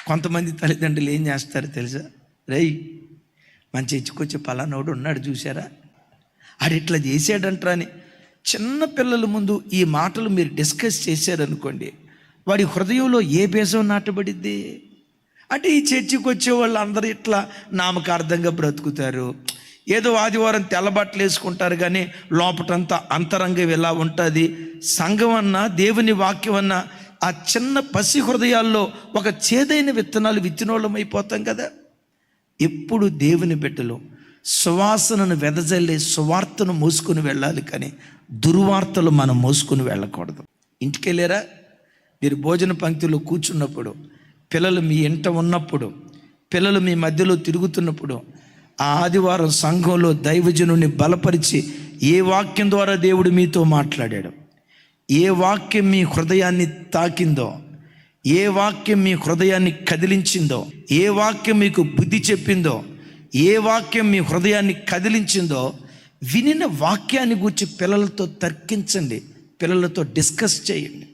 కొంతమంది తల్లిదండ్రులు ఏం చేస్తారో తెలుసా? రేయ్, మన చర్చికొచ్చే పలానోడు ఉన్నాడు చూసారా, ఆడు ఇట్లా చేసాడంట్రా అని చిన్న పిల్లల ముందు ఈ మాటలు మీరు డిస్కస్ చేశారనుకోండి, వాడి హృదయంలో ఏ బీజం నాటబడిద్ది? అంటే ఈ చర్చికి వచ్చే వాళ్ళు అందరూ ఇట్లా నామకార్థంగా బ్రతుకుతారు, ఏదో ఆదివారం తెల్లబట్టలు వేసుకుంటారు, కానీ లోపటంతా అంతరంగం ఎలా ఉంటుంది. సంఘం అన్నా దేవుని వాక్యం అన్నా ఆ చిన్న పసి హృదయాల్లో ఒక చేదైన విత్తనాలు విత్తినోళ్ళం అయిపోతాం కదా. ఎప్పుడు దేవుని బిడ్డలు సువాసనను వెదజల్లే సువార్తను మోసుకుని వెళ్ళాలి, కానీ దుర్వార్తలు మనం మోసుకుని వెళ్ళకూడదు. ఇంటికి వెళ్ళారా, మీరు భోజన పంక్తిలో కూర్చున్నప్పుడు, పిల్లలు మీ ఇంట ఉన్నప్పుడు, పిల్లలు మీ మధ్యలో తిరుగుతున్నప్పుడు, ఆ ఆదివారం సంఘంలో దైవజనుని బలపరిచి ఏ వాక్యం ద్వారా దేవుడు మీతో మాట్లాడాడు, ఏ వాక్యం మీ హృదయాన్ని తాకిందో, ఏ వాక్యం మీ హృదయాన్ని కదిలించిందో, ఏ వాక్యం మీకు బుద్ధి చెప్పిందో, ఏ వాక్యం మీ హృదయాన్ని కదిలించిందో, వినిన వాక్యాన్ని గురించి పిల్లలతో తర్కించండి, పిల్లలతో డిస్కస్ చేయండి.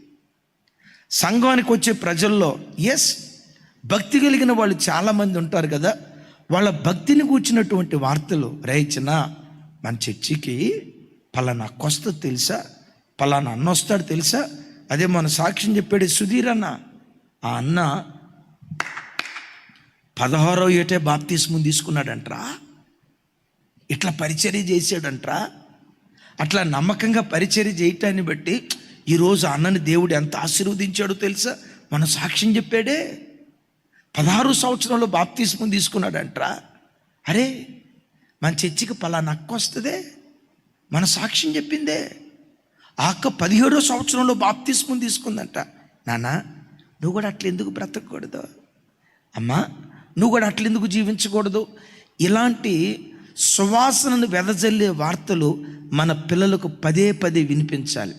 సంఘానికి వచ్చే ప్రజల్లో భక్తి కలిగిన వాళ్ళు చాలామంది ఉంటారు కదా, వాళ్ళ భక్తిని కూర్చున్నటువంటి వార్తలు, రైచిన మన చర్చికి పలానా కొస్త తెలుసా, పలానా అన్న వస్తాడు తెలుసా, అదే మన సాక్ష్యం చెప్పాడు సుధీర్ అన్న, ఆ అన్న 16వ ఏటే బాప్తిస్మం తీసుకున్నాడంట్రా, ఇట్లా పరిచర్య చేశాడంట్రా. అట్లా నమ్మకంగా పరిచర్య చేయటాన్ని బట్టి ఈరోజు అన్నని దేవుడు ఎంత ఆశీర్వదించాడో తెలుసా, మన సాక్ష్యం చెప్పాడే. 16 సంవత్సరంలో బాప్తిస్మం తీసుకున్నాడంట్రా. అరే, మన చర్చికి పలానా అక్క వస్తుందే, మన సాక్ష్యం చెప్పిందే. ఆ అక్క 17వ సంవత్సరంలో బాప్తిస్మం తీసుకుందంట. నాన్న, నువ్వు కూడా అట్లా ఎందుకు బ్రతకూడదు? అమ్మా, నువ్వు కూడా అట్లెందుకు జీవించకూడదు? ఇలాంటి సువాసనను వెదజల్లే వార్తలు మన పిల్లలకు పదే పదే వినిపించాలి.